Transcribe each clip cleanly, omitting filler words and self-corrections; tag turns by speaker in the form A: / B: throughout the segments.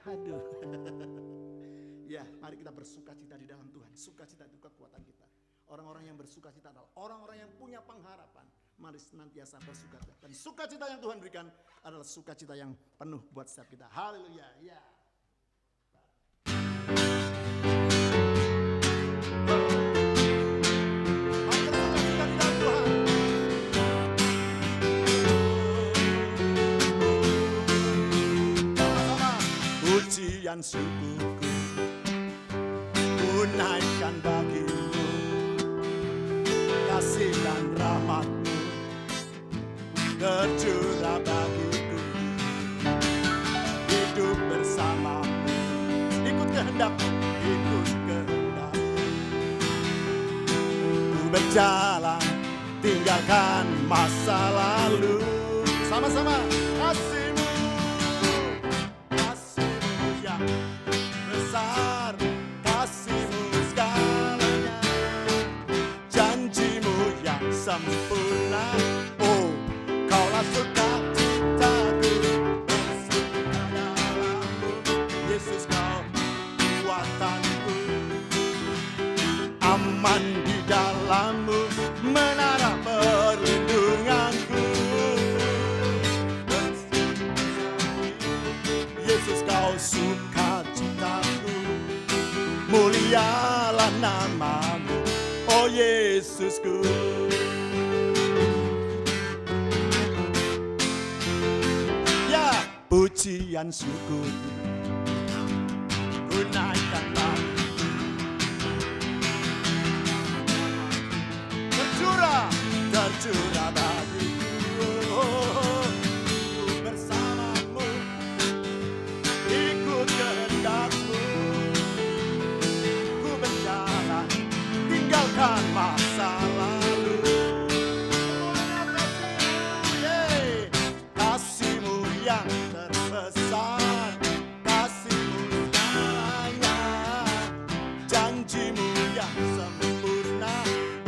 A: Aduh. Ya, mari kita bersukacita di dalam Tuhan. Sukacita itu kekuatan kita. Orang-orang yang bersukacita adalah orang-orang yang punya pengharapan. Mari senantiasa bersukacita. Dan sukacita yang Tuhan berikan adalah sukacita yang penuh buat setiap kita. Haleluya. Ya. Pujian syukurku ku naikkan bagimu, kasih dan rahmatmu tercurah bagiku, hidup bersamamu, ikut kehendakmu, ikut kehendakmu. Ku berjalan tinggalkan masa lalu, sama-sama kasihmu besar, kasihmu segalanya, janjimu yang sempurna. Oh, kaulah sukacitaku, bersuka dalammu, Yesus kau kekuatanku, aman di dalammu, menara perlindunganku. Yesus kau sukacitaku, mulialah namamu, oh Yesusku. Ya, pujian syukur ku naikkan bagimu, tercurah bagiku, oh, ku bersamamu, ikut kehendakmu, ku berjalan tinggalkan masa lalu. Kasihmu yang terbesar, kasihmu segalanya, janjimu yang sempurna.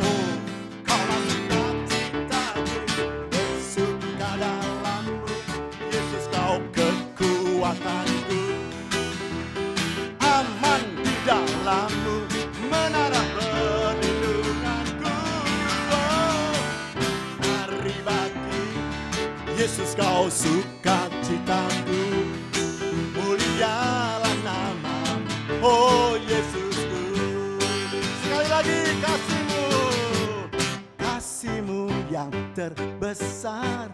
A: Oh, kaulah sukacitaku, bersuka dalammu, Yesus kau kekuatanku, aman di dalammu, menara perlindunganku. Oh, mari bagi Yesus kau sukacitaku, mulialah namamu, oh Yesusku. Sekali lagi kasihmu yang terbesar,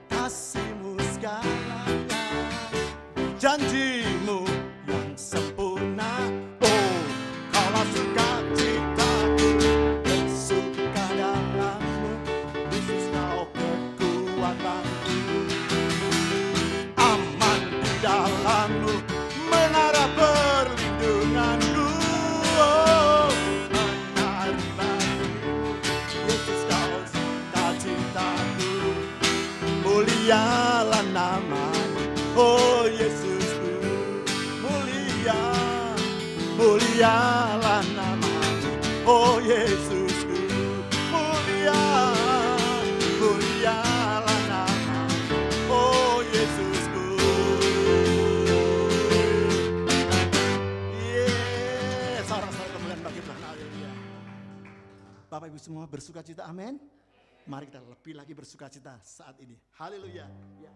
A: kasihmu segalanya, janjimu yang sempurna. Oh, kaulah sukacitaku, bersuka dalammu, Yesus kau kekuatanku, aman di dalammu, menara perlindunganku. Oh, menari bagi Yesus kau sukacitaku, mulialah namamu, oh Yesusku. Mulialah namamu, oh Yesusku. Mulialah namamu, oh Yesusku. Yes, sorak-sorai kemuliaan bagi Tuhan. Haleluya. Bapak Ibu semua bersukacita, amin. Mari kita lebih lagi bersukacita saat ini. Haleluya. Ya.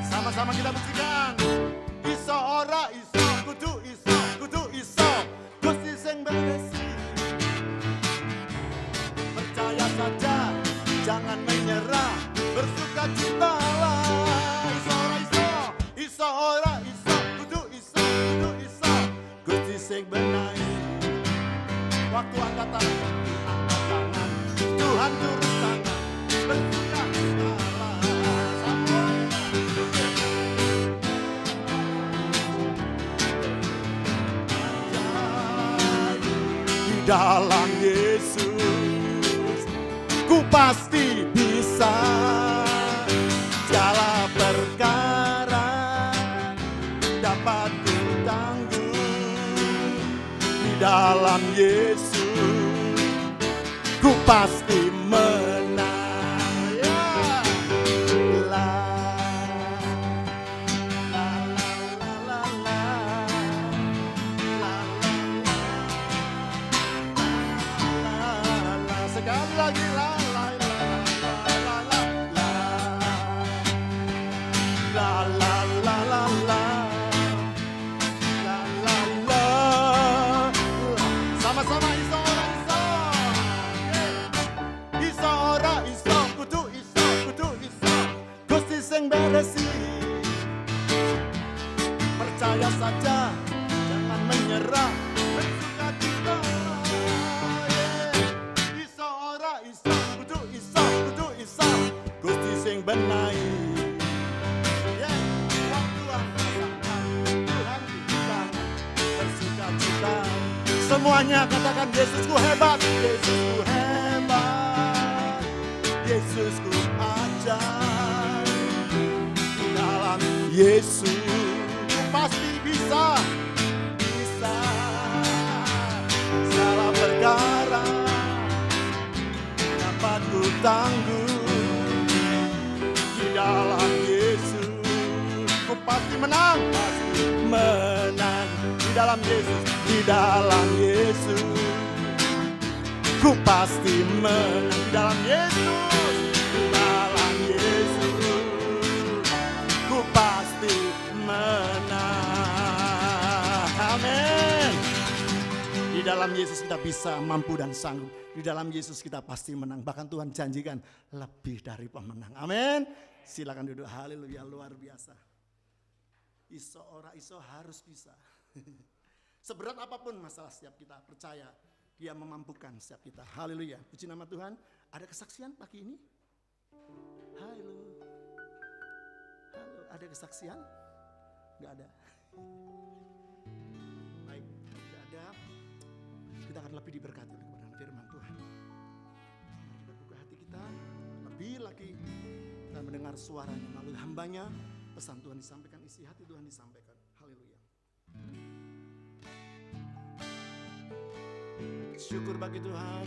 A: Sama-sama kita buktikan. Iso ora iso, kudu iso, Gusti sing beresi. Percaya saja, jangan menyerah, bersukacitalah. Iso ora iso, kudu iso, Gusti sing benahi. Waktu angkat tangan, Tuhan turun tangan, bersukacitalah. dalam Yesus ku pasti bisa. Segala perkara dapat ku tanggung di dalam Yesus ku pasti menang. Ya. La, la, la, la, la, la. La, la, la. Sekali lagi la, la, la, la, la, la. La, la, la, la, la. La, la, la. Sama-sama iso ora iso. Iso ora iso, kudu iso, kudu iso. Gusti sing beresi. Percaya saja, jangan menyerah. Bersukacita. Iso ora iso, kudu iso, kudu iso. Gusti sing benahi. Waktu rasakan Tuhan di tangan. Bersukacita. Semuanya katakan Yesusku hebat, Yesusku hebat, Yesusku ajaib. Di dalam Yesus ku pasti bisa, bisa. Segala perkara dapat ku tanggung di dalam Yesus ku pasti menang, pasti menang. Di dalam Yesus, di dalam Yesus ku pasti menang. Di dalam Yesus, di dalam Yesus ku pasti menang. Amin. Di dalam Yesus kita bisa, mampu dan sanggup. Di dalam Yesus kita pasti menang. Bahkan Tuhan janjikan lebih dari pemenang. Amin. Silakan duduk. Haleluya, luar biasa. Iso ora iso harus bisa. Seberat apapun masalah setiap kita, percaya Dia memampukan setiap kita. Haleluya. Puji nama Tuhan. Ada kesaksian pagi ini? Halo. Halo, ada kesaksian? Enggak ada. Baik, tidak ada. Kita akan lebih diberkati oleh kebenaran firman Tuhan. Mari kita buka hati kita lebih lagi dan mendengar suaranya melalui hambanya. Pesan Tuhan disampaikan, isi hati Tuhan disampaikan. Haleluya. Syukur bagi Tuhan.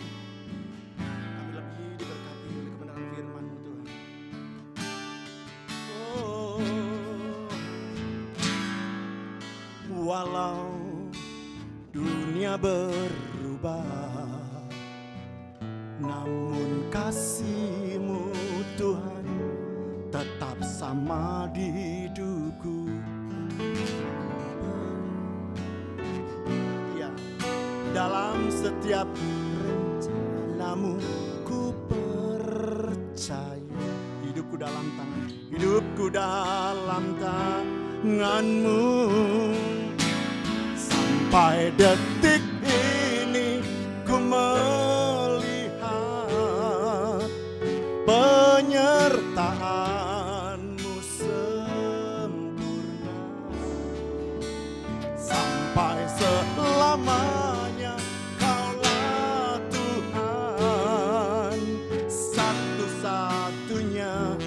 A: Kami lebih diberkati oleh kebenaran firman-Mu Tuhan. Oh, walau dunia berubah, namun kasih-Mu Tuhan tetap sama di hidupku. Ya, dalam setiap rencana-Mu ku percaya. Hidupku dalam tangan, hidupku dalam tangan-Mu. Sampai detik ini ku melihat penyertaan-Mu sempurna. Sampai selamanya Kaulah Tuhan, satu-satunya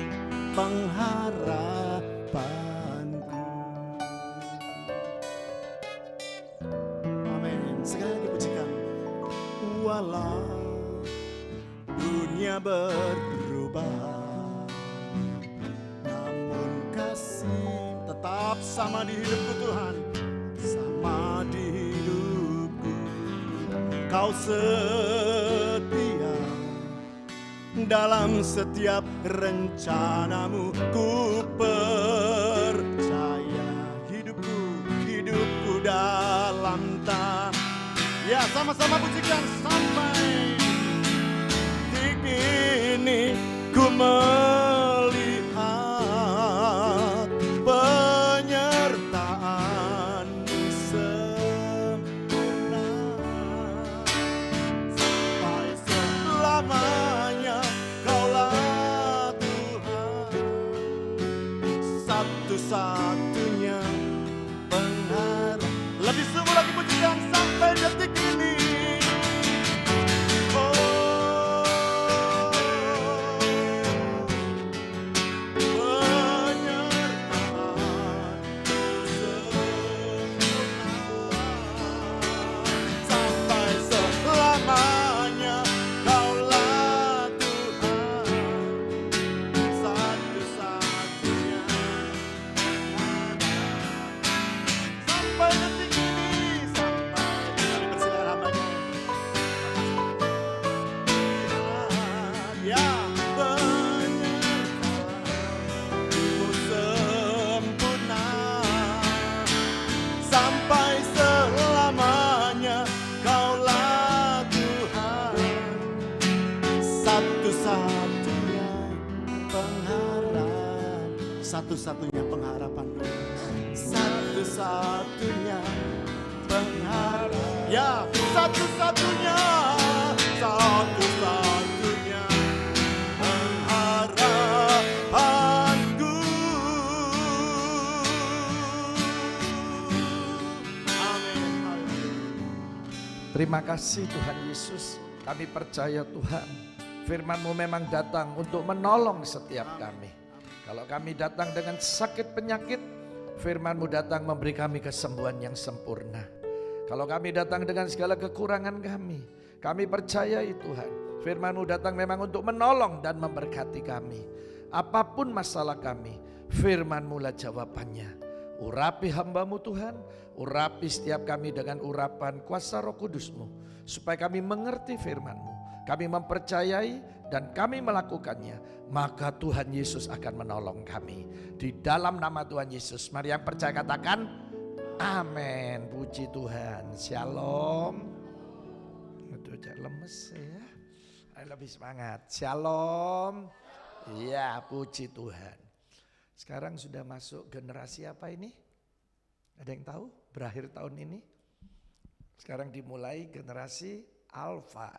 A: pengharapanku. Amin. Sekali lagi pujikan. Walau dunia berubah, namun kasih tetap sama di hidupku Tuhan, sama di hidupku. Kau setia dalam setiap rencana-Mu, ku percaya. Hidupku dalam ya, sama-sama pujikan. Sampai detik ini ku melihat penyertaan-Mu sempurna. Sampai selamanya Kaulah Tuhan, satu-satunya pengharap. Lebih sungguh lagi pujikan. Sampai detik ini sampai detik ini, sampai kami persilakan hambanya. Ya penyertaanmu sempurna sampai selamanya. Kaulah Tuhan, satu-satunya pengharap, satu-satunya pengharapan, satu-satunya pengharap, ya satu-satunya, satu-satunya pengharapanku. Amin.
B: Terima kasih Tuhan Yesus. Kami percaya Tuhan, firman-Mu memang datang untuk menolong setiap kami. Kalau kami datang dengan sakit penyakit, firman-Mu datang memberi kami kesembuhan yang sempurna. Kalau kami datang dengan segala kekurangan kami percayai Tuhan, firman-Mu datang memang untuk menolong dan memberkati kami. Apapun masalah kami, firman-Mu lah jawabannya. Urapi hamba-Mu Tuhan, urapi setiap kami dengan urapan kuasa Roh Kudus-Mu, supaya kami mengerti firman-Mu, kami mempercayai dan kami melakukannya, maka Tuhan Yesus akan menolong kami. Di dalam nama Tuhan Yesus, mari yang percaya katakan amin. Puji Tuhan. Shalom. Aduh, jangan lemes ya. Ayo lebih semangat. Shalom. Ya, puji Tuhan. Sekarang sudah masuk generasi apa ini? Ada yang tahu? Berakhir tahun ini. Sekarang dimulai generasi Alpha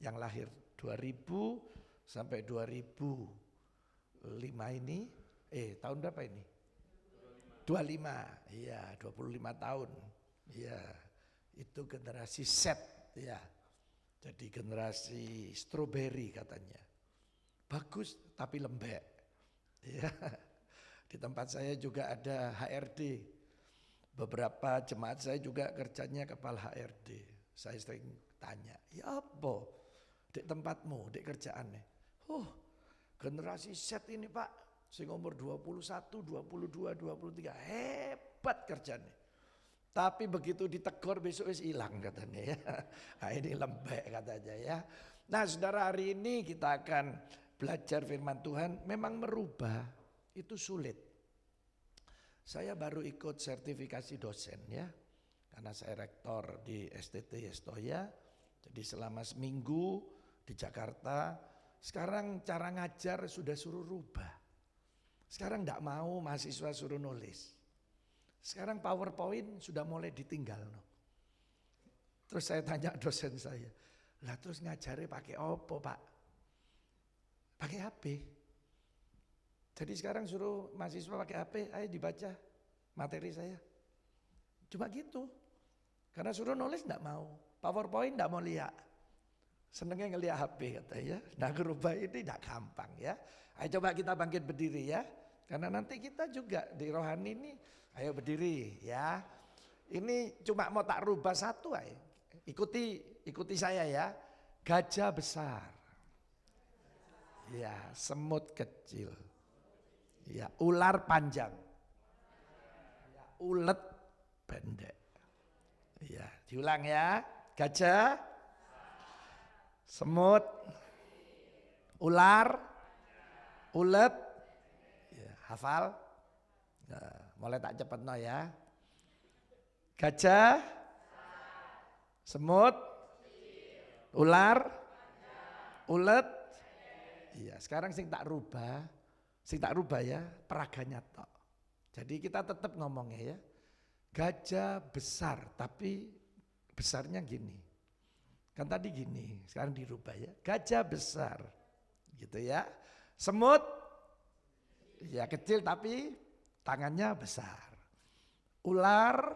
B: yang lahir 2000 sampai 2005 ini. Tahun berapa ini? 25. Iya, 25 tahun. Iya. Itu generasi Z ya. Jadi generasi strawberry katanya. Bagus tapi lembek. Ya. Di tempat saya juga ada HRD. Beberapa jemaat saya juga kerjanya kepala HRD. Saya sering tanya, ya apa di tempatmu, di kerjaannya? Generasi Z ini Pak, sing umur 21, 22, 23, hebat kerjanya. Tapi begitu ditegur besok wis hilang katanya ya. Nah, ini lembek katanya ya. Nah saudara, hari ini kita akan belajar firman Tuhan. Memang merubah itu sulit. Saya baru ikut sertifikasi dosen ya. Karena saya rektor di STT Yestoya. Jadi selama seminggu di Jakarta. Sekarang cara ngajar sudah suruh rubah. Sekarang enggak mau mahasiswa suruh nulis. Sekarang PowerPoint sudah mulai ditinggal. Terus saya tanya dosen saya, lah terus ngajarnya pakai apa Pak? Pakai HP. Jadi sekarang suruh mahasiswa pakai HP, ayo dibaca materi saya. Cuma gitu. Karena suruh nulis enggak mau, PowerPoint enggak mau lihat. Senengnya ngelihat HP katanya. Nah ngerubah ini enggak gampang ya. Ayo coba kita bangkit berdiri ya. Karena nanti kita juga di rohani ini, ayo berdiri ya. Ini cuma mau tak rubah satu aja. Ikuti saya ya. Gajah besar. Ya, semut kecil. Ya, ular panjang. Ya, ulet pendek. Ya, diulang ya. Gajah, semut, ular, ulet. Ya, hafal. Nah, mulai tak cepet no ya. Gajah, semut, ular, ulet. Iya, sekarang sing tak rubah ya, peraganya tok. Jadi kita tetap ngomongnya ya. Gajah besar, tapi besarnya gini. Kan tadi gini, sekarang dirubah ya. Gajah besar. Gitu ya. Semut ya kecil tapi tangannya besar. Ular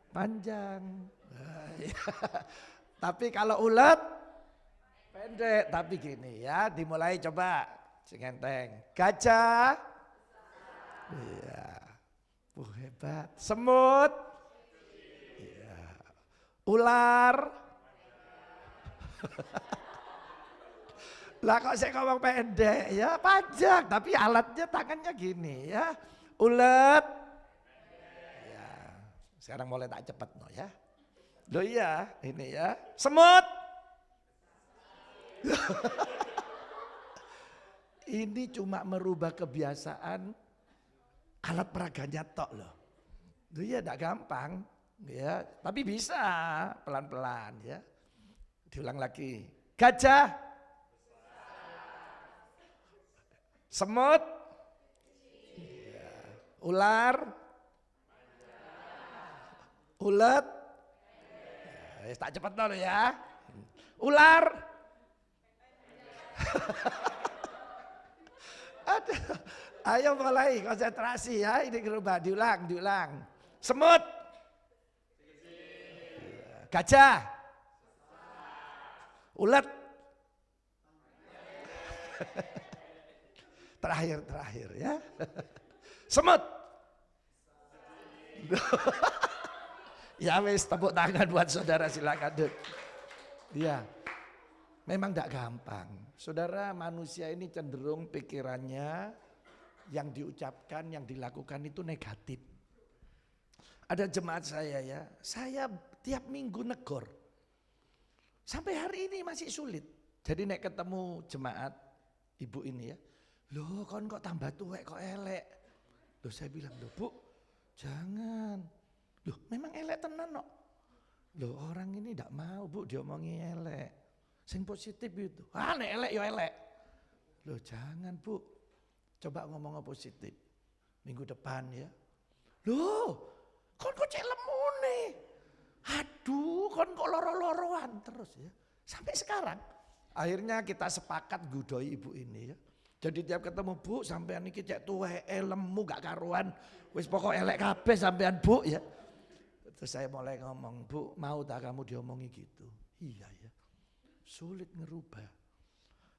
B: panjang. Nah, ya. Tapi kalau ulet pendek tapi gini ya, dimulai coba singenteng. Gajah, iya, hebat. Semut, iya. Ular, lah kok saya ngomong pendek ya, panjang tapi alatnya tangannya gini ya. Ulet, ya. Sekarang mulai tak cepet no ya. Loh iya, ini ya. Semut. Ini cuma merubah kebiasaan alat peraganya tok loh. Loh iya, tidak gampang ya, tapi bisa pelan-pelan ya. Diulang lagi. Gajah. Semut. Ular. Ulet. Ya, tak cepat dulu ya. Ular. Aduh, ayo mulai konsentrasi ya. Ini berubah, diulang. Semut. Gajah. Ulet. Terakhir ya. Semut. Ya wis, tepuk tangan buat saudara, silakan duduk. Ya, memang tidak gampang. Saudara, manusia ini cenderung pikirannya yang diucapkan, yang dilakukan itu negatif. Ada jemaat saya ya, saya tiap minggu negor. Sampai hari ini masih sulit. Jadi nek ketemu jemaat ibu ini ya, loh kon kok tambah tuwek kok elek. Loh saya bilang, loh Bu, jangan. Loh memang elek tenan kok. Loh orang ini tidak mau Bu diomongi elek. Sing positif itu. Ah nek elek ya elek. Loh jangan Bu. Coba ngomong positif. Minggu depan ya. Loh kon kok cek lemune. Aduh kon kok loro-loroan terus ya. Sampai sekarang. Akhirnya kita sepakat gudoi ibu ini ya. Jadi tiap ketemu Bu sampean iki cek tuwek lemu gak karuan. Wis pokok elek kabeh sampean Bu ya. Terus saya mulai ngomong, Bu mau tak kamu diomongi gitu? Iya ya, sulit ngerubah.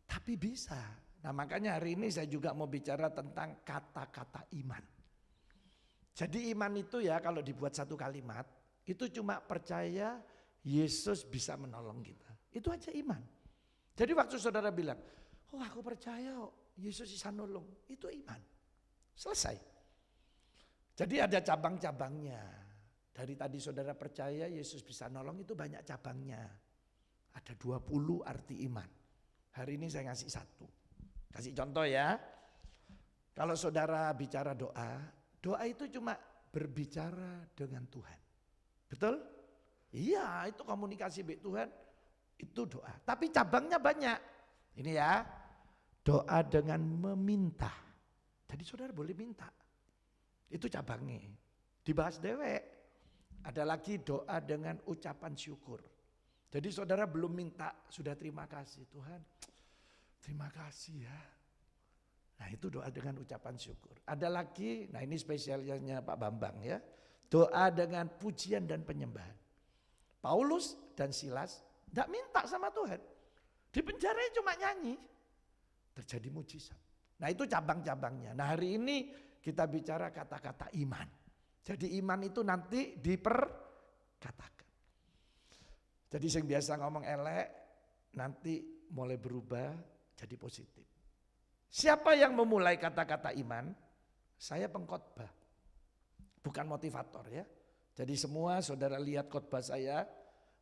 B: Tapi bisa. Nah makanya hari ini saya juga mau bicara tentang kata-kata iman. Jadi iman itu ya kalau dibuat satu kalimat, itu cuma percaya Yesus bisa menolong kita. Itu aja iman. Jadi waktu saudara bilang, oh aku percaya Yesus bisa nolong, itu iman. Selesai. Jadi ada cabang-cabangnya. Dari tadi saudara percaya Yesus bisa nolong itu banyak cabangnya. Ada 20 arti iman. Hari ini saya ngasih satu. Kasih contoh ya. Kalau saudara bicara doa, doa itu cuma berbicara dengan Tuhan. Betul? Iya, itu komunikasi dengan Tuhan, itu doa. Tapi cabangnya banyak. Ini ya, doa dengan meminta. Jadi saudara boleh minta. Itu cabangnya. Dibahas dewek. Ada lagi doa dengan ucapan syukur. Jadi saudara belum minta, sudah terima kasih Tuhan. Terima kasih ya. Nah itu doa dengan ucapan syukur. Ada lagi, nah ini spesialnya Pak Bambang ya. Doa dengan pujian dan penyembahan. Paulus dan Silas tidak minta sama Tuhan. Di penjara cuma nyanyi. Terjadi mujizat. Nah itu cabang-cabangnya. Nah hari ini kita bicara kata-kata iman. Jadi iman itu nanti diperkatakan. Jadi yang biasa ngomong elek nanti mulai berubah jadi positif. Siapa yang memulai kata-kata iman? Saya pengkhotbah. Bukan motivator ya. Jadi semua saudara lihat khotbah saya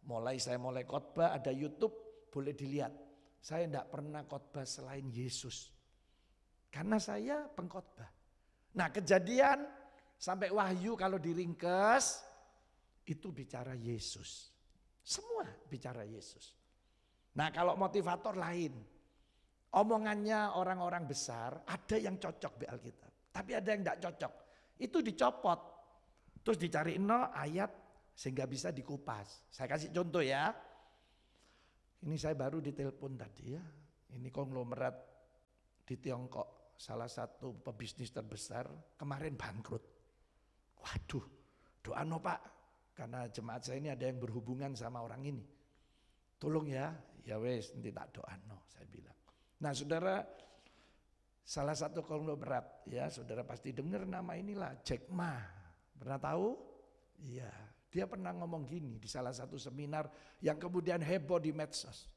B: mulai khotbah ada YouTube boleh dilihat. Saya tidak pernah khotbah selain Yesus. Karena saya pengkhotbah. Nah Kejadian sampai Wahyu kalau diringkes itu bicara Yesus. Semua bicara Yesus. Nah kalau motivator lain. Omongannya orang-orang besar ada yang cocok di Alkitab. Tapi ada yang tidak cocok. Itu dicopot. Terus dicariin ayat sehingga bisa dikupas. Saya kasih contoh ya. Ini saya baru ditelepon tadi ya. Ini konglomerat di Tiongkok. Salah satu pebisnis terbesar kemarin bangkrut. Waduh, doa no Pak, karena jemaat saya ini ada yang berhubungan sama orang ini. Tolong ya wes nanti tak doa no, saya bilang. Nah saudara, salah satu konglomerat ya, saudara pasti dengar nama inilah Jack Ma. Pernah tahu? Iya, dia pernah ngomong gini di salah satu seminar yang kemudian heboh di medsos.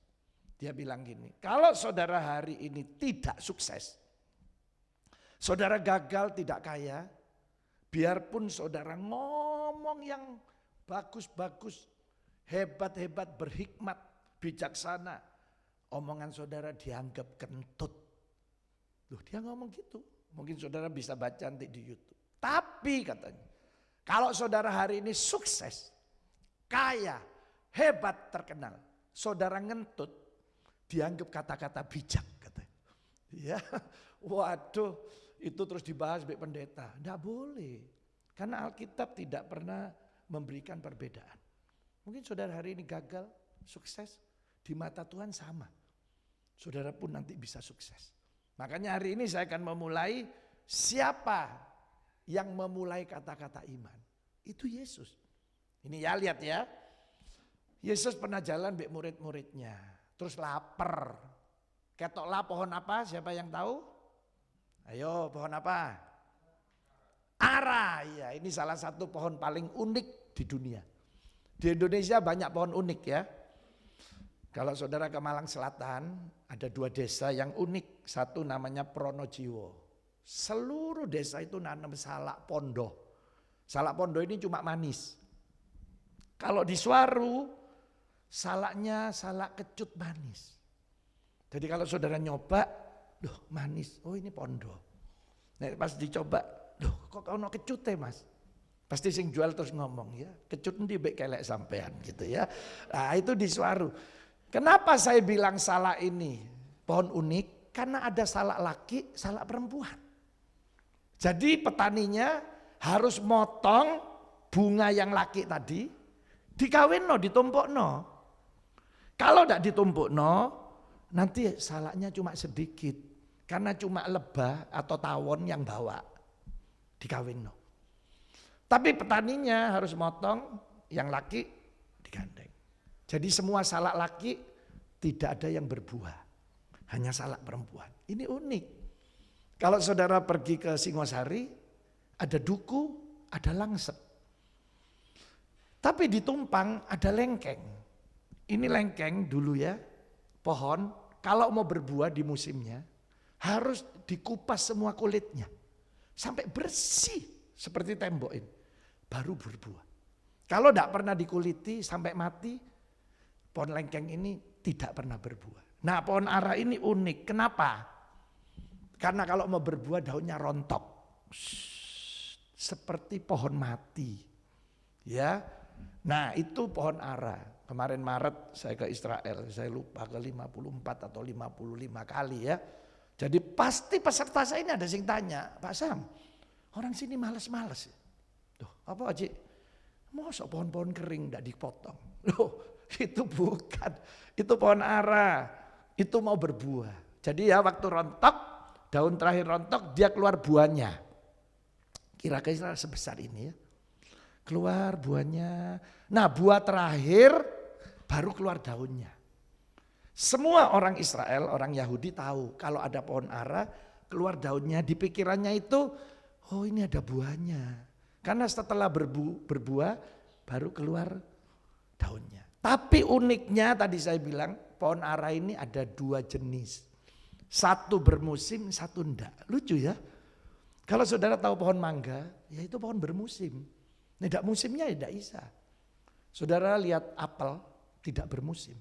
B: Dia bilang gini, kalau saudara hari ini tidak sukses, saudara gagal tidak kaya, biarpun saudara ngomong ngomong yang bagus-bagus, hebat-hebat, berhikmat, bijaksana. Omongan saudara dianggap kentut. Loh, dia ngomong gitu. Mungkin saudara bisa baca nanti di YouTube. Tapi katanya, kalau saudara hari ini sukses, kaya, hebat, terkenal, saudara ngentut, dianggap kata-kata bijak katanya. Ya, waduh, itu terus dibahas baik pendeta. Enggak boleh. Karena Alkitab tidak pernah memberikan perbedaan. Mungkin saudara hari ini gagal, sukses, di mata Tuhan sama. Saudara pun nanti bisa sukses. Makanya hari ini saya akan memulai, siapa yang memulai kata-kata iman? Itu Yesus. Ini ya, lihat ya. Yesus pernah jalan baik murid-muridnya. Terus lapar. Ketoklah pohon apa? Siapa yang tahu? Ayo, pohon apa? Ara. Ya, ini salah satu pohon paling unik di dunia. Di Indonesia banyak pohon unik ya. Kalau saudara ke Malang Selatan, ada 2 desa yang unik. Satu namanya Pronojiwo. Seluruh desa itu nanam salak pondo. Salak pondo ini cuma manis. Kalau di Suwaru, salaknya salak kecut manis. Jadi kalau saudara nyoba, loh manis, oh ini pondo. Nah, pas dicoba, loh kok ono kecut mas? Pasti sing jual terus ngomong ya, kecut nanti baik kelek sampean gitu ya. Nah itu di Suwaru. Kenapa saya bilang salak ini pohon unik? Karena ada salak laki, salak perempuan. Jadi petaninya harus motong bunga yang laki tadi, dikawin ditumpuk Kalau tidak ditumpuk nanti salaknya cuma sedikit. Karena cuma lebah atau tawon yang bawa, dikawin Tapi petaninya harus motong yang laki digandeng. Jadi semua salak laki tidak ada yang berbuah. Hanya salak perempuan. Ini unik. Kalau saudara pergi ke Singosari, ada duku, ada langsep. Tapi di Tumpang ada lengkeng. Ini lengkeng dulu ya, pohon. Kalau mau berbuah di musimnya, harus dikupas semua kulitnya. Sampai bersih seperti tembok ini. Baru berbuah. Kalau tidak pernah dikuliti sampai mati, pohon lengkeng ini tidak pernah berbuah. Nah pohon ara ini unik. Kenapa? Karena kalau mau berbuah daunnya rontok. Seperti pohon mati. Ya. Nah itu pohon ara. Kemarin Maret saya ke Israel. Saya lupa ke 54 atau 55 kali ya. Jadi pasti peserta saya ini ada yang tanya. Pak Sam, orang sini males-males. Tuh, apa Haji? Masa pohon-pohon kering tidak dipotong? Loh, itu bukan. Itu pohon ara. Itu mau berbuah. Jadi ya waktu rontok, daun terakhir rontok, dia keluar buahnya. Kira-kira sebesar ini ya. Keluar buahnya. Nah buah terakhir baru keluar daunnya. Semua orang Israel, orang Yahudi tahu kalau ada pohon ara, keluar daunnya, di pikirannya itu, oh ini ada buahnya. Karena setelah berbuah, baru keluar daunnya. Tapi uniknya tadi saya bilang, pohon ara ini ada 2 jenis. Satu bermusim, satu enggak. Lucu ya. Kalau saudara tahu pohon mangga, ya itu pohon bermusim. Tidak musimnya ya tidak bisa. Saudara lihat apel, tidak bermusim.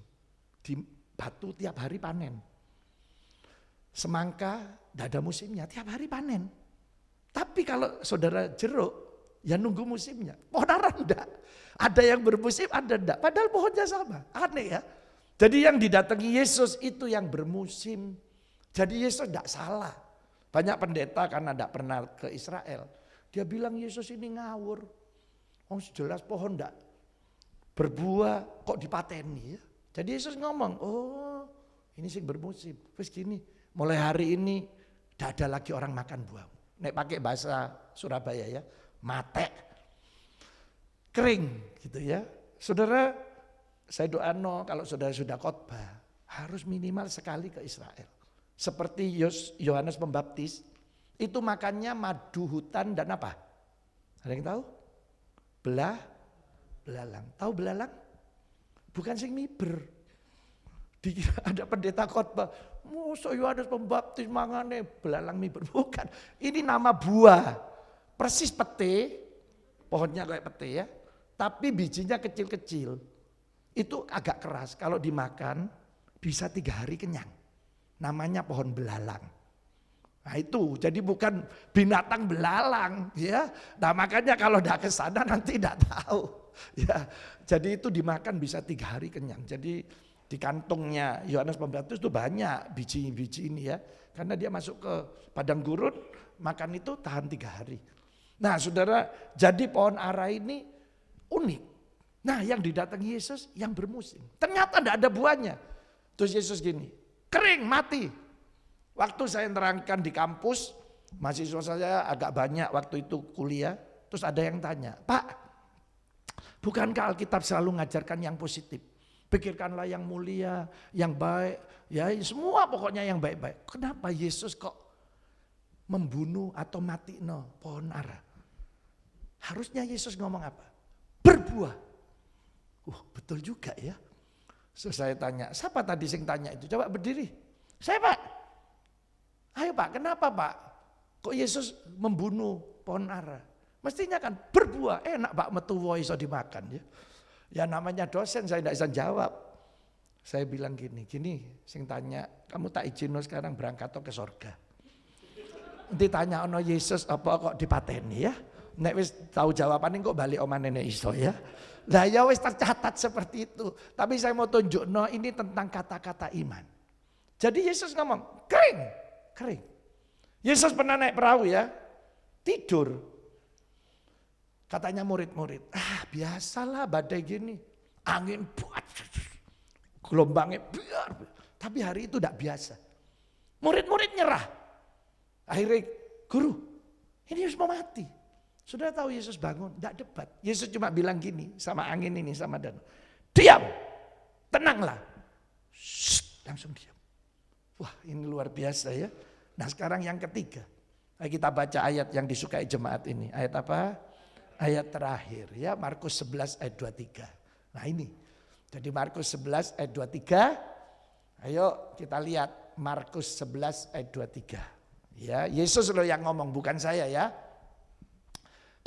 B: Di batu tiap hari panen. Semangka tidak ada musimnya, tiap hari panen. Tapi kalau saudara jeruk, ya nunggu musimnya. Pohon ara enggak. Ada yang bermusim, ada enggak. Padahal pohonnya sama. Aneh ya. Jadi yang didatangi Yesus itu yang bermusim. Jadi Yesus enggak salah. Banyak pendeta karena enggak pernah ke Israel. Dia bilang Yesus ini ngawur. Oh jelas pohon enggak berbuah kok dipateni ya. Jadi Yesus ngomong, oh ini sih bermusim. Terus gini, mulai hari ini enggak ada lagi orang makan buahmu. Nek pakai bahasa Surabaya ya, mate, kering gitu ya. Saudara, saya doa kalau saudara sudah khotbah, harus minimal sekali ke Israel. Seperti Yohanes Pembaptis, itu makannya madu hutan dan apa? Ada yang tahu? Belalang. Tahu belalang? Bukan sing miber. Ada pendeta khotbah, musuh Yohanes Pembaptis mangane belalang miber. Bukan, ini nama buah. Persis pete, pohonnya kayak pete ya, tapi bijinya kecil-kecil. Itu agak keras, kalau dimakan bisa 3 hari kenyang. Namanya pohon belalang. Nah itu, jadi bukan binatang belalang ya. Nah makanya kalau udah ke sana nanti tidak tahu ya. Jadi itu dimakan bisa 3 hari kenyang. Jadi di kantongnya Yohanes Pembaptis itu banyak biji-biji ini ya. Karena dia masuk ke padang gurun, makan itu tahan 3 hari. Nah saudara, jadi pohon ara ini unik. Nah yang didatangi Yesus yang bermusim. Ternyata tidak ada buahnya. Terus Yesus gini, kering, mati. Waktu saya terangkan di kampus, mahasiswa saya agak banyak waktu itu kuliah. Terus ada yang tanya, Pak, bukankah Alkitab selalu mengajarkan yang positif? Pikirkanlah yang mulia, yang baik, ya semua pokoknya yang baik-baik. Kenapa Yesus kok membunuh atau mati pohon ara? Harusnya Yesus ngomong apa? Berbuah. Betul juga ya. So, saya tanya, siapa tadi sing tanya itu? Coba berdiri. Saya Pak. Ayo Pak, kenapa Pak? Kok Yesus membunuh pohon ara? Mestinya kan berbuah, enak Pak metu woh iso dimakan ya. Ya namanya dosen saya tidak bisa jawab. Saya bilang gini, sing tanya, kamu tak izin sekarang berangkat ke sorga. Nanti tanya ono Yesus apa kok dipateni ya. Nek wis tahu jawabannya kok balik omanene iso ya. Lah ya wis tercatat seperti itu. Tapi saya mau tunjuk ini tentang kata-kata iman. Jadi Yesus ngomong, kering. Yesus pernah naik perahu ya, tidur. Katanya murid-murid, biasalah badai gini, angin buat, gelombangnya biar. Tapi hari itu tidak biasa. Murid-murid nyerah. Akhirnya, guru, ini Yesus mau mati. Sudah tahu Yesus bangun, tidak debat. Yesus cuma bilang gini sama angin ini, sama danau. Diam, tenanglah. Shh, langsung diam. Wah ini luar biasa ya. Nah sekarang yang ketiga. Kita baca ayat yang disukai jemaat ini. Ayat apa? Ayat terakhir ya. Markus 11 ayat 23. Nah ini. Jadi Markus 11 ayat 23. Ayo kita lihat. Markus 11 ayat 23. Ya, Yesus loh yang ngomong bukan saya ya.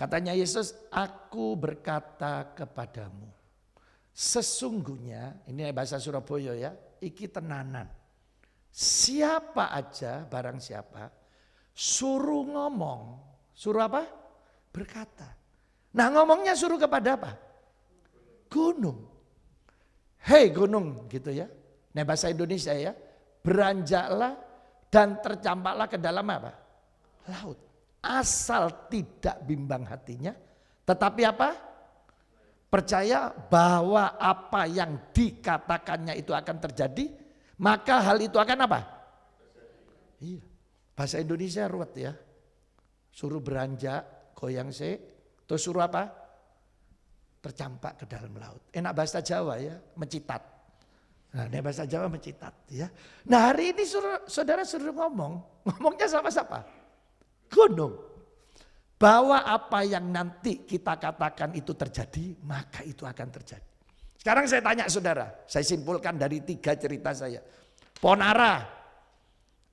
B: Katanya Yesus, aku berkata kepadamu. Sesungguhnya, ini bahasa Surabaya ya. Iki tenanan. Siapa aja, barang siapa, suruh ngomong. Suruh apa? Berkata. Nah ngomongnya suruh kepada apa? Gunung. Hei gunung gitu ya. Nah bahasa Indonesia ya. Beranjaklah dan tercampaklah ke dalam apa? Laut. Asal tidak bimbang hatinya. Tetapi apa? Percaya bahwa apa yang dikatakannya itu akan terjadi. Maka hal itu akan apa? Iya. Bahasa Indonesia ruwet ya. Suruh beranjak, goyang terus suruh apa? Tercampak ke dalam laut. Enak bahasa Jawa ya, mencitat. Nah, ini bahasa Jawa mencitat ya. Nah, hari ini saudara suruh ngomongnya sama siapa? Gunung. Bahwa apa yang nanti kita katakan itu terjadi, maka itu akan terjadi. Sekarang saya tanya saudara, saya simpulkan dari 3 cerita saya. Pohon ara,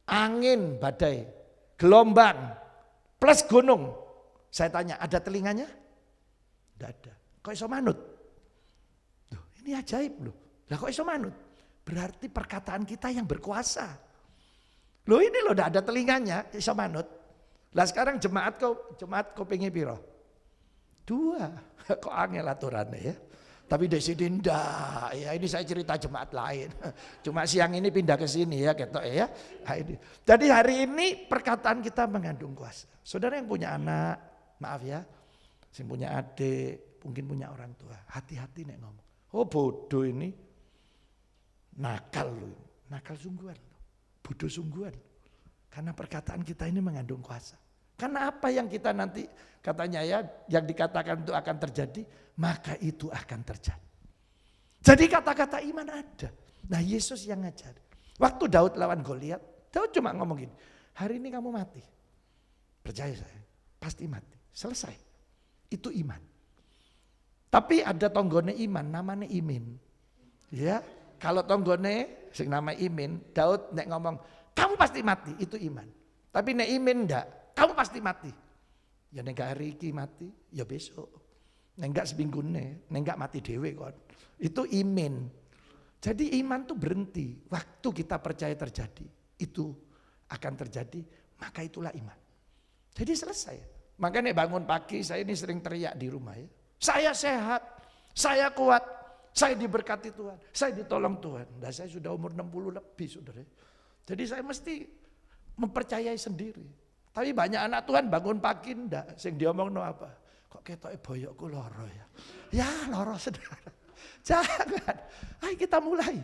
B: angin, badai, gelombang, plus gunung. Saya tanya, ada telinganya? Tidak ada. Kok iso manut? Loh, ini ajaib loh. Lah kok iso manut? Berarti perkataan kita yang berkuasa. Loh ini loh, tidak ada telinganya, iso manut. Lah sekarang jemaat kau pengen piro? 2. Kok angel aturannya ya? Tapi di sini enggak, ya ini saya cerita jemaat lain. Cuma siang ini pindah ke sini ya, ketok ya. Nah, ini. Jadi hari ini perkataan kita mengandung kuasa. Saudara yang punya anak, maaf ya, yang punya adik, mungkin punya orang tua, hati-hati nek ngomong. Oh bodoh ini, nakal loh, nakal sungguhan, bodoh sungguhan. Karena perkataan kita ini mengandung kuasa. Karena apa yang kita nanti katanya ya, yang dikatakan itu akan terjadi, maka itu akan terjadi. Jadi kata-kata iman ada. Nah Yesus yang ngajar. Waktu Daud lawan Goliat, Daud cuma ngomong gini, hari ini kamu mati. Percaya saya, pasti mati. Selesai. Itu iman. Tapi ada tonggone iman, namanya Imin. Ya, kalau tonggone sing nama Imin, Daud nek ngomong, kamu pasti mati, itu iman. Tapi nek Imin enggak, kamu pasti mati. Ya nek hari ini mati, ya besok. Nenggak seminggu nenggak mati dewe kon. Itu iman. Jadi iman tuh berhenti. Waktu kita percaya terjadi, itu akan terjadi, maka itulah iman. Jadi selesai. Makanya bangun pagi saya ini sering teriak di rumah ya. Saya sehat, saya kuat, saya diberkati Tuhan, saya ditolong Tuhan. Nah, saya sudah umur 60 lebih saudara. Jadi saya mesti mempercayai sendiri. Tapi banyak anak Tuhan bangun pagi ndak, sing diomong no apa? Kok ketoke boyokku loro ya. Ya loro saudara. Jangan. Ayo kita mulai.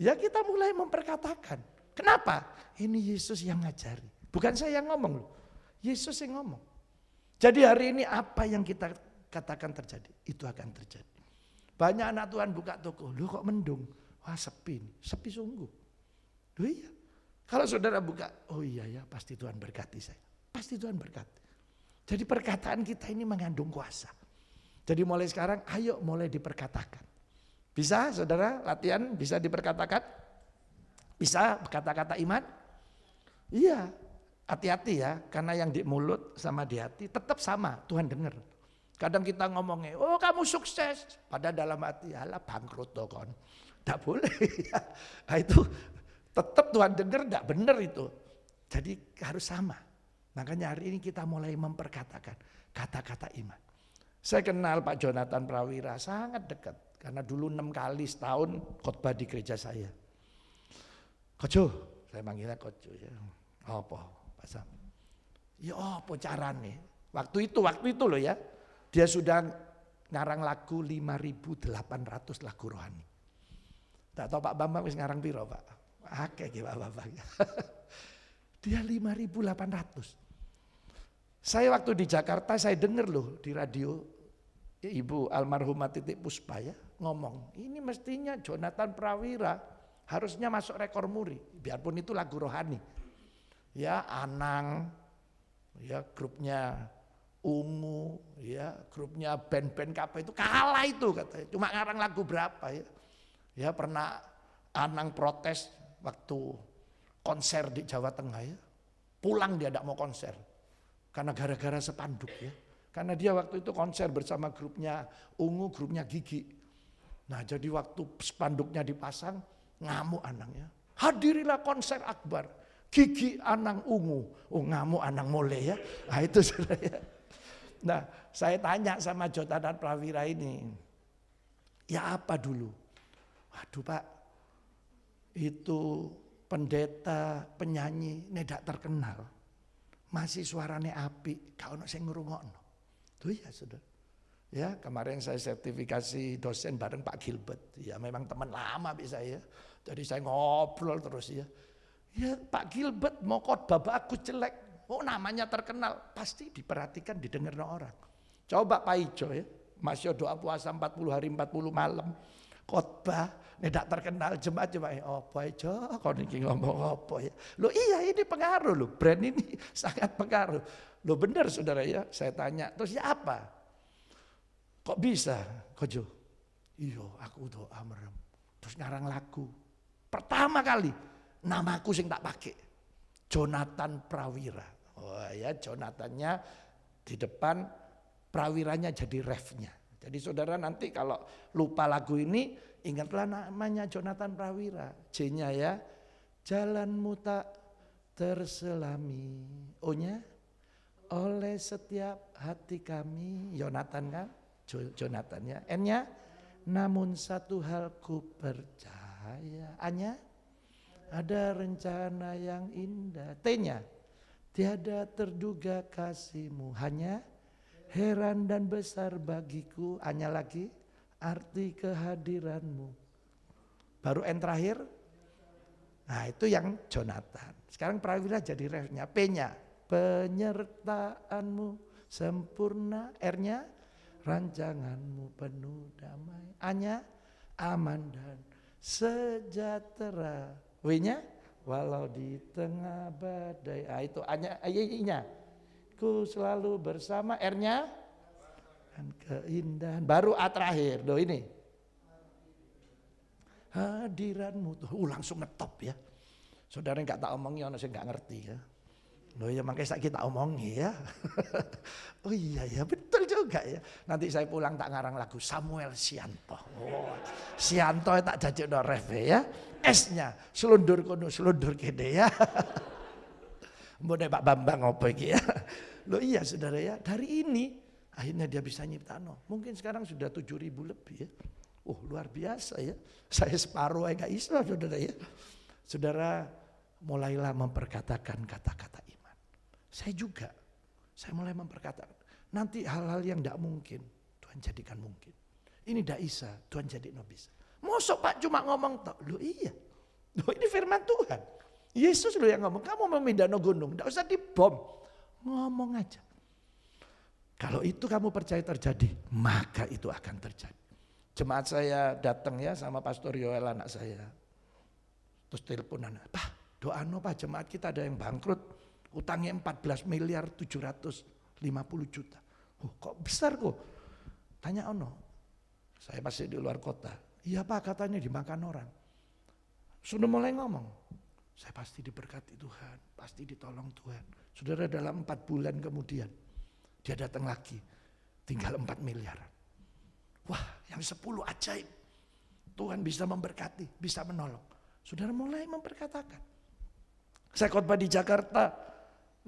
B: Ya kita mulai memperkatakan. Kenapa? Ini Yesus yang ngajari. Bukan saya yang ngomong loh. Yesus yang ngomong. Jadi hari ini apa yang kita katakan terjadi, itu akan terjadi. Banyak anak Tuhan buka toko, loh kok mendung? Wah sepi nih, sepi sungguh. Loh iya. Kalau saudara buka, oh iya ya pasti Tuhan berkati saya. Pasti Tuhan berkati. Jadi perkataan kita ini mengandung kuasa. Jadi mulai sekarang ayo mulai diperkatakan. Bisa saudara latihan, bisa diperkatakan? Bisa kata-kata iman? Iya, hati-hati ya, karena yang di mulut sama di hati tetap sama, Tuhan dengar. Kadang kita ngomongnya, oh kamu sukses. Padahal dalam hati, alah bangkrut toh kon. Tidak boleh. Nah, itu tetap Tuhan dengar, tidak benar itu. Jadi harus sama. Makanya hari ini kita mulai memperkatakan kata-kata iman. Saya kenal Pak Jonathan Prawira sangat dekat. Karena dulu 6 kali setahun khotbah di gereja saya. Kojo, saya manggilnya Kojo ya. Apa Pak Sam? Ya apa carane? Waktu itu loh ya. Dia sudah ngarang lagu 5.800 lagu rohani. Tak tahu Pak Bambang wis ngarang piro Pak? Akeh ki Pak Bambang. Dia 5.800. Saya waktu di Jakarta saya dengar loh di radio Ibu almarhumah Titik Puspa ya ngomong, ini mestinya Jonathan Prawira harusnya masuk rekor muri, biarpun itu lagu rohani. Ya Anang, ya grupnya Ungu, ya grupnya band-band KP itu kalah itu katanya, cuma ngarang lagu berapa ya. Ya pernah Anang protes waktu konser di Jawa Tengah ya, pulang dia tidak mau konser. Karena gara-gara sepanduk ya. Karena dia waktu itu konser bersama grupnya Ungu, grupnya Gigi. Nah jadi waktu spanduknya dipasang, ngamuk Anangnya. Hadirilah konser akbar. Gigi, Anang, Ungu. Oh ngamuk Anang mulai ya. Nah itu sudah ya. Nah saya tanya sama Jonathan Prawira ini. Ya apa dulu? Waduh Pak, itu pendeta, penyanyi, ini tidak terkenal. Masih suaranya api, gak ono sing ngrungokno. Tuh ya sudah. Ya kemarin saya sertifikasi dosen bareng Pak Gilbert. Ya memang teman lama bisa ya. Jadi saya ngobrol terus ya. Ya Pak Gilbert mau khotbah bagus jelek. Oh namanya terkenal. Pasti diperhatikan didengar orang. Coba Pak Ijo ya. Masih doa puasa 40 hari 40 malam. Khotbah. Tidak terkenal jemaat-jemaat. Oh Pak Ijo kau ini ngomong apa ya. Loh iya ini pengaruh loh. Brand ini sangat pengaruh. Loh benar saudara ya. Saya tanya terus ya apa? Kok bisa Kojo? Iya aku doa merem. Terus ngarang lagu. Pertama kali namaku sing tak pakai. Jonathan Prawira. Oh ya Jonathannya di depan, Prawiranya jadi refnya. Jadi saudara nanti kalau lupa lagu ini ingatlah namanya Jonathan Prawira. J-nya ya. Jalanmu tak terselami. O-nya oleh setiap hati kami. Jonathan kan? Jonathan ya. N-nya namun satu hal ku percaya. A-nya ada rencana yang indah. T-nya tiada terduga kasihmu, hanya heran dan besar bagiku. A-nya lagi arti kehadiranmu. Baru N terakhir. Nah itu yang Jonathan. Sekarang Prawira jadi refnya. P-nya penyertaanmu sempurna. R-nya rancanganmu penuh damai. A-nya aman dan sejahtera. W-nya walau di tengah badai. Ah itu A-nya, I-nya ku selalu bersama. R-nya dan keindahan. Baru A terakhir. Loh ini hadiranmu tuh langsung ngetop ya. Saudara nggak tak omongnya, saya nggak ngerti ya. Loh ya makanya kita omongi ya. Oh iya ya betul juga ya. Nanti saya pulang tak ngarang lagu Samuel Sianto. Oh, Sianto tak jajak no ref ya. S-nya selundur kono selundur kene ya. Mbok Pak Bambang apa iki ya. Loh iya saudara ya, dari ini akhirnya dia bisa nyiptano. Mungkin sekarang sudah 7.000 lebih ya. Oh luar biasa ya. Saya separuh aja gak iso saudara ya. Saudara mulailah memperkatakan kata-kata iman. Saya juga, saya mulai memperkatakan. Nanti hal-hal yang tidak mungkin, Tuhan jadikan mungkin. Ini tidak bisa, Tuhan jadikan bisa. Mosok Pak cuma ngomong tok. Loh iya, loh ini firman Tuhan. Yesus loh yang ngomong, kamu memindahkan gunung, tidak usah dibom. Ngomong aja. Kalau itu kamu percaya terjadi, maka itu akan terjadi. Jemaat saya datang ya sama Pastor Yoel anak saya. Terus teleponan, Pak doano Pak jemaat kita ada yang bangkrut. Utangnya 14 miliar 750 juta. Oh kok besar kok? Tanya ono. Saya masih di luar kota. Iya Pak katanya dimakan orang. Sudah mulai ngomong. Saya pasti diberkati Tuhan, pasti ditolong Tuhan. Saudara dalam 4 bulan kemudian dia datang lagi, tinggal 4 miliar. Wah yang 10 ajaib. Tuhan bisa memberkati, bisa menolong. Saudara mulai memperkatakan. Saya khotbah di Jakarta,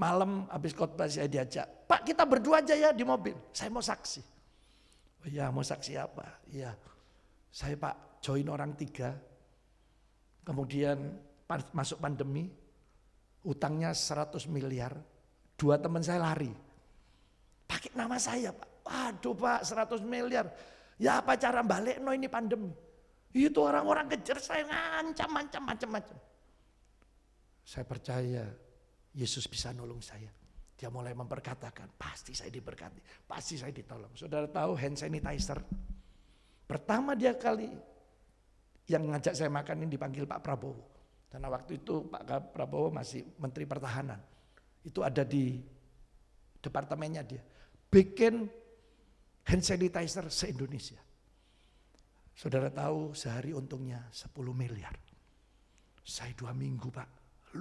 B: malam habis khotbah saya diajak, Pak kita berdua aja ya di mobil, saya mau saksi. Oh iya mau saksi apa? Iya saya Pak join orang 3, kemudian masuk pandemi, utangnya 100 miliar, 2 teman saya lari. Pakai nama saya Pak, waduh Pak 100 miliar, ya apa cara balik no ini pandemi. Itu orang-orang kejar saya ngancam macam-macam. Saya percaya Yesus bisa nolong saya. Dia mulai memperkatakan, pasti saya diberkati, pasti saya ditolong. Saudara tahu hand sanitizer? Pertama dia kali yang ngajak saya makan ini dipanggil Pak Prabowo. Karena waktu itu Pak Prabowo masih Menteri Pertahanan. Itu ada di departemennya dia. Bikin hand sanitizer se-Indonesia. Saudara tahu sehari untungnya 10 miliar. Saya 2 minggu Pak,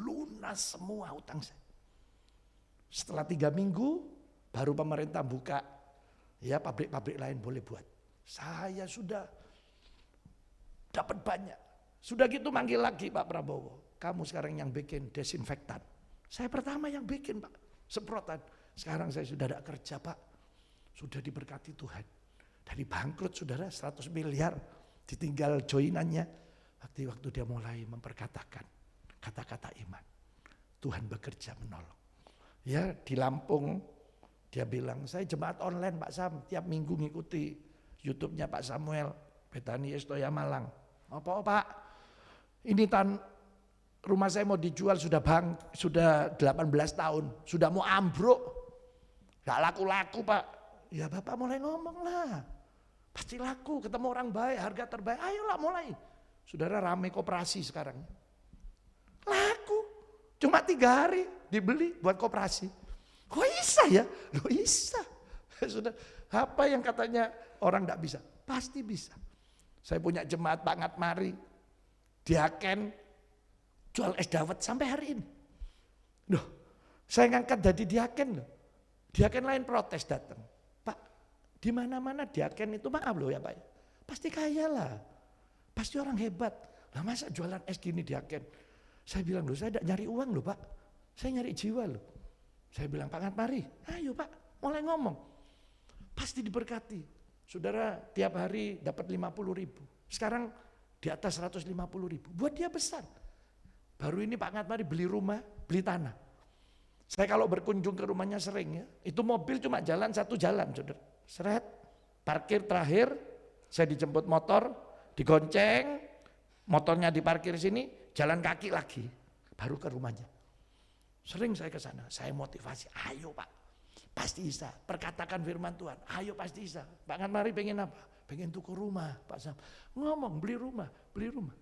B: lunas semua utang saya. Setelah 3 minggu baru pemerintah buka, ya pabrik-pabrik lain boleh buat. Saya sudah dapat banyak. Sudah gitu manggil lagi Pak Prabowo, kamu sekarang yang bikin desinfektan. Saya pertama yang bikin Pak, semprotan. Sekarang saya sudah tidak kerja Pak, sudah diberkati Tuhan. Dari bangkrut saudara 100 miliar ditinggal joinannya. Waktu dia mulai memperkatakan kata-kata iman. Tuhan bekerja menolong. Ya di Lampung dia bilang saya jemaat online Pak Sam. Tiap minggu ngikuti YouTube-nya Pak Samuel. Betani Estoya Malang. Apa Pak? Ini rumah saya mau dijual sudah 18 tahun. Sudah mau ambruk. Gak laku-laku Pak. Ya Bapak mulai ngomong lah. Pasti laku, ketemu orang baik, harga terbaik. Ayolah mulai. Saudara rame koperasi sekarang. Laku. Cuma 3 hari dibeli buat koperasi. Kok bisa ya? Loh bisa. Sudah, apa yang katanya orang gak bisa? Pasti bisa. Saya punya jemaat Pak Ngatmari. Diaken jual es dawet sampai hari ini. Loh, saya ngangkat dari diaken loh. Diaken lain protes datang. Di mana-mana diaken itu maaf loh ya Pak. Pasti kaya lah. Pasti orang hebat. Lah masa jualan es gini diaken. Saya bilang loh saya tidak nyari uang loh Pak. Saya nyari jiwa loh. Saya bilang Pak Ngatmari, ayo Pak mulai ngomong. Pasti diberkati. Saudara tiap hari dapat 50.000. Sekarang di atas 150.000. Buat dia besar. Baru ini Pak Ngatmari beli rumah, beli tanah. Saya kalau berkunjung ke rumahnya sering ya. Itu mobil cuma jalan 1 jalan saudara. Seret, parkir terakhir, saya dijemput motor, digonceng, motornya diparkir sini, jalan kaki lagi, baru ke rumahnya. Sering saya ke sana, saya motivasi, ayo Pak, pasti bisa, perkatakan firman Tuhan, ayo pasti bisa. Pak Ngatmari pengen apa? Pengen tuku rumah, Pak Sam. Ngomong beli rumah,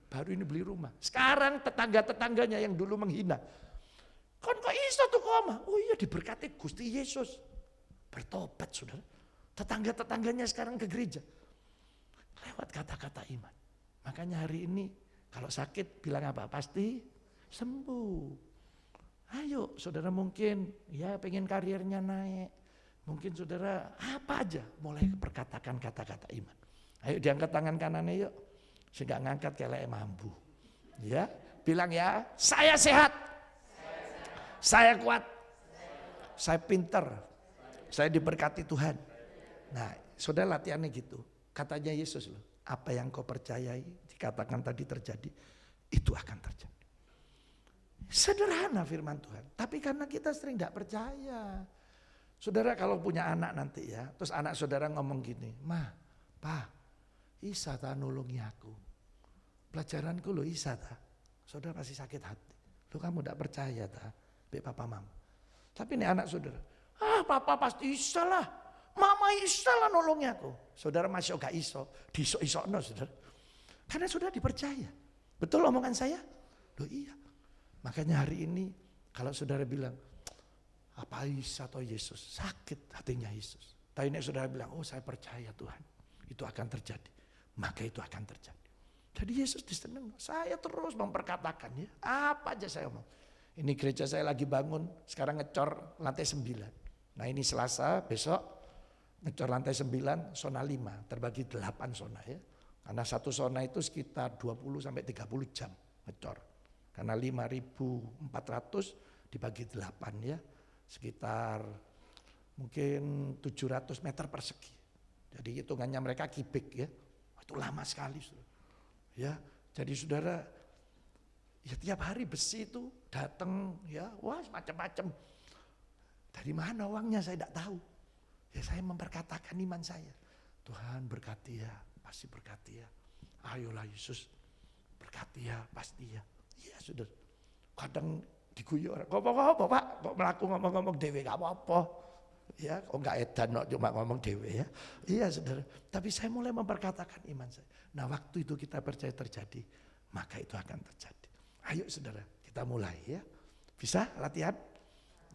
B: baru ini beli rumah. Sekarang tetangga-tetangganya yang dulu menghina, kok iso tuku omah? Oh iya diberkati Gusti Yesus. Bertobat saudara. Tetangga-tetangganya sekarang ke gereja. Lewat kata-kata iman. Makanya hari ini kalau sakit bilang apa? Pasti sembuh. Ayo saudara mungkin ya pengen karirnya naik. Mungkin saudara apa aja mulai perkatakan kata-kata iman. Ayo diangkat tangan kanannya yuk. Sehingga ngangkat kelek mampu. Ya, bilang ya, saya sehat. Saya kuat. Saya pinter. Saya diberkati Tuhan. Nah, saudara latihannya gitu. Katanya Yesus loh, apa yang kau percayai dikatakan tadi terjadi, itu akan terjadi. Sederhana firman Tuhan. Tapi karena kita sering tidak percaya. Saudara kalau punya anak nanti ya, terus anak saudara ngomong gini, Ma, Pa, Isa tak nolongi aku. Pelajaranku lo Isa tak. Saudara pasti sakit hati. Lo kamu tidak percaya tak, be papa mama. Tapi ini anak saudara, papa pasti Isa lah. Mama Isa lah nolongi aku. Saudara masih gak iso, diisok-isok no saudara. Karena saudara dipercaya. Betul omongan saya? Loh iya. Makanya hari ini kalau saudara bilang, apa Isa atau Yesus? Sakit hatinya Yesus. Tapi ini saudara bilang, oh saya percaya Tuhan. Itu akan terjadi. Maka itu akan terjadi. Jadi Yesus diseneng. Saya terus memperkatakan ya. Apa aja saya omong. Ini gereja saya lagi bangun. Sekarang ngecor lantai 9. Nah ini Selasa besok. Ngecor lantai 9 zona 5. Terbagi 8 zona ya. Karena satu zona itu sekitar 20 sampai 30 jam ngecor. Karena 5.400 dibagi 8 ya. Sekitar mungkin 700 meter persegi. Jadi hitungannya mereka kibik ya. Itu lama sekali. Ya, jadi saudara ya tiap hari besi itu datang ya. Wah macam-macam. Dari mana uangnya saya tidak tahu. Ya saya memperkatakan iman saya. Tuhan berkati ya, pasti berkati ya. Ayolah Yesus berkati ya, pasti ya. Iya sudah. Kadang diguyu orang, kok Pak, kok melaku ngomong-ngomong dewe gak apa-apa. Ya, kok gak edan no, cuma ngomong dewe ya. Iya saudara, tapi saya mulai memperkatakan iman saya. Nah waktu itu kita percaya terjadi, maka itu akan terjadi. Ayo saudara, kita mulai ya. Bisa latihan?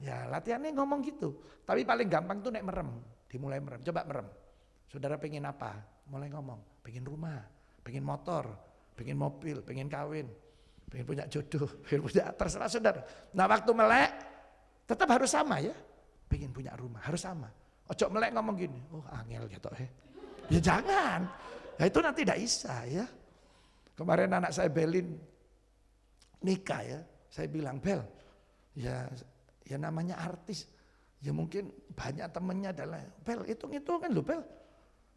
B: Ya latihannya ngomong gitu. Tapi paling gampang tuh naik merem, dimulai merem. Coba merem. Saudara pengen apa? Mulai ngomong, pengen rumah, pengen motor, pengen mobil, pengen kawin. Pengen punya jodoh, pengen punya terserah saudara. Nah waktu melek tetap harus sama ya. Pengen punya rumah harus sama. Ojo melek ngomong gini, oh angel gitu ya jangan. Nah itu nanti tidak bisa ya. Kemarin anak saya Belin nikah ya. Saya bilang Bel, ya namanya artis. Ya mungkin banyak temennya adalah Bel hitung-hitungan loh Bel.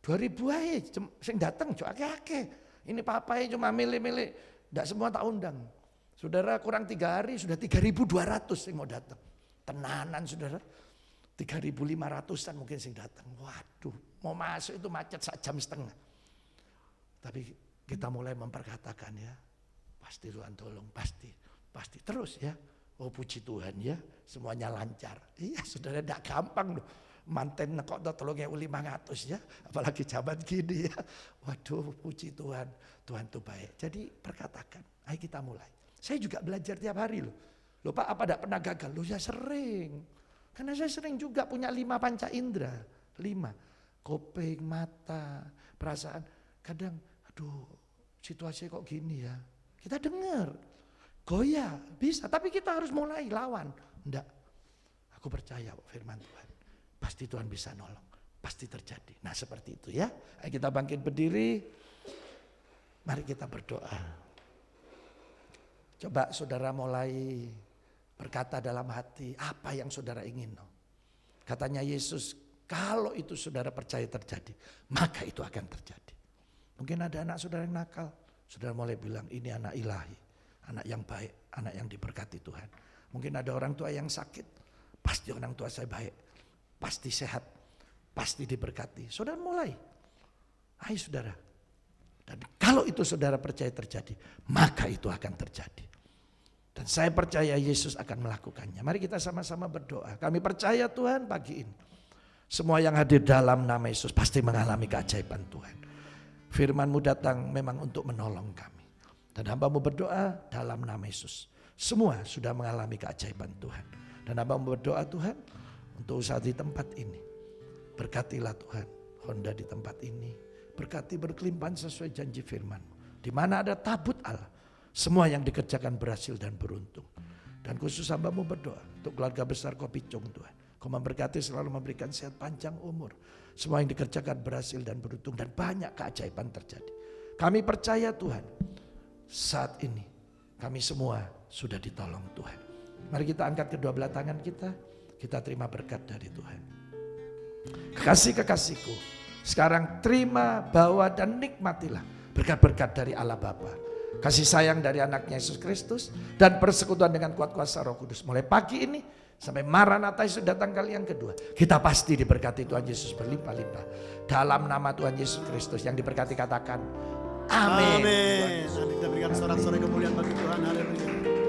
B: 2000 aja sing datang jo akeh-akeh. Ini papai cuma milih-milih. Tidak semua tak undang. Saudara kurang 3 hari sudah 3.200 yang mau datang. Tenanan saudara. 3.500an mungkin yang datang. Waduh mau masuk itu macet 1 jam setengah. Tapi kita mulai memperkatakan ya. Pasti Tuhan tolong, pasti. Pasti terus ya. Oh puji Tuhan ya. Semuanya lancar. Iya saudara tidak gampang loh. Manten kok 3.500 ya. Apalagi zaman gini ya. Waduh puji Tuhan. Tuhan itu baik. Jadi perkatakan. Ayo kita mulai. Saya juga belajar tiap hari loh. Loh Pak apa tidak pernah gagal? Loh ya sering. Karena saya sering juga punya 5 panca indera. 5. Kuping, mata, perasaan. Kadang aduh situasi kok gini ya. Kita dengar. Goyah bisa. Tapi kita harus mulai lawan. Enggak. Aku percaya firman Tuhan. Pasti Tuhan bisa nolong. Pasti terjadi. Nah seperti itu ya. Ayo kita bangkit berdiri. Mari kita berdoa. Coba saudara mulai berkata dalam hati apa yang saudara ingin. Katanya Yesus, kalau itu saudara percaya terjadi, maka itu akan terjadi. Mungkin ada anak saudara yang nakal. Saudara mulai bilang ini anak ilahi. Anak yang baik, anak yang diberkati Tuhan. Mungkin ada orang tua yang sakit. Pasti orang tua saya baik. Pasti sehat. Pasti diberkati. Saudara mulai. Ayo saudara. Dan kalau itu saudara percaya terjadi, maka itu akan terjadi. Dan saya percaya Yesus akan melakukannya. Mari kita sama-sama berdoa. Kami percaya Tuhan pagi ini. Semua yang hadir dalam nama Yesus pasti mengalami keajaiban Tuhan. Firman-Mu datang memang untuk menolong kami. Dan hamba-Mu berdoa dalam nama Yesus. Semua sudah mengalami keajaiban Tuhan. Dan hamba-Mu berdoa Tuhan untuk usaha di tempat ini. Berkatilah Tuhan Honda di tempat ini. Berkati berkelimpahan sesuai janji firman-Mu. Di mana ada tabut Allah. Semua yang dikerjakan berhasil dan beruntung. Dan khusus hambamu berdoa untuk keluarga besar Kopicung Tuhan. Kau memberkati selalu memberikan sehat panjang umur. Semua yang dikerjakan berhasil dan beruntung dan banyak keajaiban terjadi. Kami percaya Tuhan, saat ini kami semua sudah ditolong Tuhan. Mari kita angkat kedua belah tangan kita terima berkat dari Tuhan. Kekasih-kekasihku, sekarang terima, bawa dan nikmatilah berkat-berkat dari Allah Bapa, kasih sayang dari anaknya Yesus Kristus, dan persekutuan dengan kuat kuasa Roh Kudus. Mulai pagi ini sampai Maranatha Yesus datang kali yang kedua, kita pasti diberkati Tuhan Yesus berlimpah-limpah. Dalam nama Tuhan Yesus Kristus yang diberkati katakan amin.
A: Amin. Kita berikan sorak-sorai kemuliaan bagi Tuhan. Haleluya.